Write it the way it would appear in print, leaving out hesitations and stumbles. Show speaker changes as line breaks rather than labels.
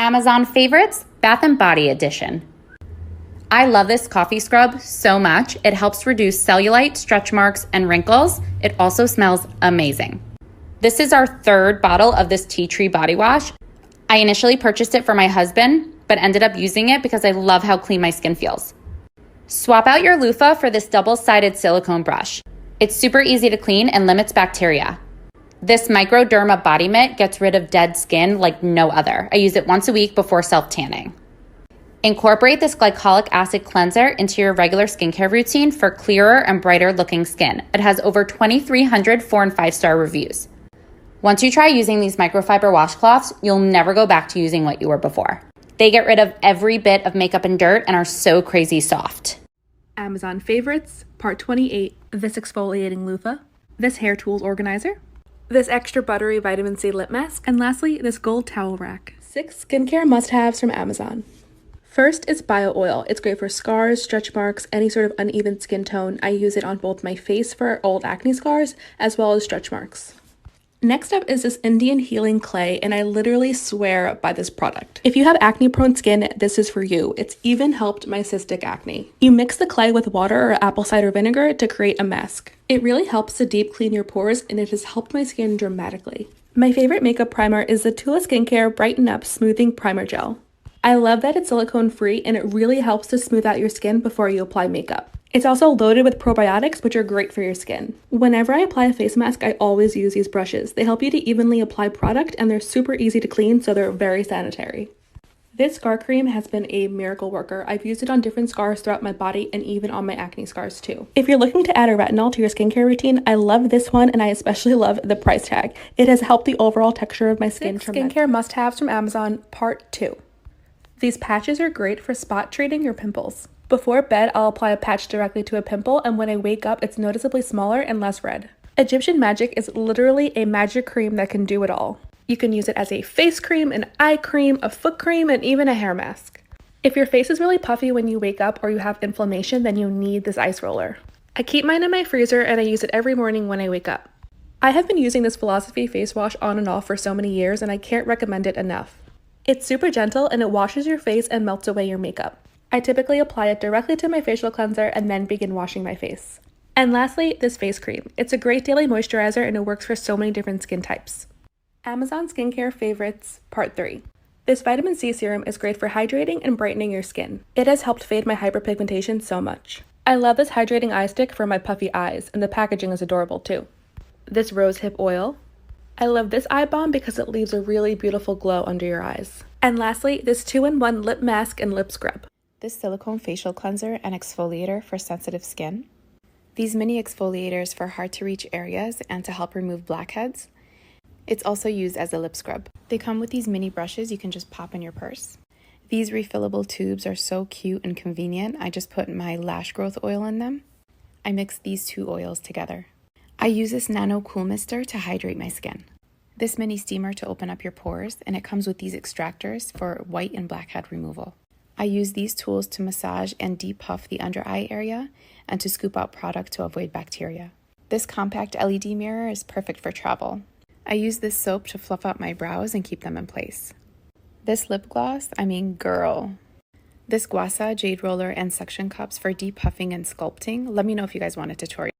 Amazon Favorites Bath and Body Edition. I love this coffee scrub so much. It helps reduce cellulite, stretch marks, and wrinkles. It also smells amazing. This is our third bottle of this tea tree body wash. I initially purchased it for my husband, but ended up using it because I love how clean my skin feels. Swap out your loofah for this double-sided silicone brush. It's super easy to clean and limits bacteria. This Microderma body mitt gets rid of dead skin like no other. I use it once a week before self-tanning. Incorporate this glycolic acid cleanser into your regular skincare routine for clearer and brighter looking skin. It has over 2,300 4- and 5-star reviews. Once you try using these microfiber washcloths, you'll never go back to using what you were before. They get rid of every bit of makeup and dirt and are so crazy soft.
Amazon Favorites, Part 28, this exfoliating loofah, this hair tools organizer, this extra buttery vitamin C lip mask, and lastly, this gold towel rack. 6 skincare must-haves from Amazon. First is bio oil. It's great for scars, stretch marks, any sort of uneven skin tone. I use it on both my face for old acne scars as well as stretch marks. Next up is this Indian healing clay, and I literally swear by this product. If you have acne-prone skin, this is for you. It's even helped my cystic acne. You mix the clay with water or apple cider vinegar to create a mask. It really helps to deep clean your pores, and it has helped my skin dramatically. My favorite makeup primer is the Tula Skincare Brighten Up Smoothing Primer Gel. I love that it's silicone-free, and it really helps to smooth out your skin before you apply makeup. It's also loaded with probiotics, which are great for your skin. Whenever I apply a face mask, I always use these brushes. They help you to evenly apply product, and they're super easy to clean, so they're very sanitary. This scar cream has been a miracle worker. I've used it on different scars throughout my body and even on my acne scars too. If you're looking to add a retinol to your skincare routine, I love this one, and I especially love the price tag. It has helped the overall texture of my skin. 6 skincare must-haves from Amazon, Part 2. These patches are great for spot treating your pimples. Before bed, I'll apply a patch directly to a pimple, and when I wake up, it's noticeably smaller and less red. Egyptian Magic is literally a magic cream that can do it all. You can use it as a face cream, an eye cream, a foot cream, and even a hair mask. If your face is really puffy when you wake up or you have inflammation, then you need this ice roller. I keep mine in my freezer, and I use it every morning when I wake up. I have been using this Philosophy face wash on and off for so many years, and I can't recommend it enough. It's super gentle, and it washes your face and melts away your makeup. I typically apply it directly to my facial cleanser and then begin washing my face. And lastly, this face cream. It's a great daily moisturizer, and it works for so many different skin types. Amazon Skincare Favorites, Part 3. This vitamin C serum is great for hydrating and brightening your skin. It has helped fade my hyperpigmentation so much. I love this hydrating eye stick for my puffy eyes, and the packaging is adorable too. This rose hip oil. I love this eye balm because it leaves a really beautiful glow under your eyes. And lastly, this 2-in-1 lip mask and lip scrub.
This silicone facial cleanser and exfoliator for sensitive skin. These mini exfoliators for hard to reach areas and to help remove blackheads. It's also used as a lip scrub. They come with these mini brushes you can just pop in your purse. These refillable tubes are so cute and convenient. I just put my lash growth oil in them. I mix these 2 oils together. I use this Nano Cool Mister to hydrate my skin. This mini steamer to open up your pores, and it comes with these extractors for white and blackhead removal. I use these tools to massage and depuff the under eye area and to scoop out product to avoid bacteria. This compact LED mirror is perfect for travel. I use this soap to fluff out my brows and keep them in place. This lip gloss, girl. This guasa, jade roller, and suction cups for depuffing and sculpting. Let me know if you guys want a tutorial.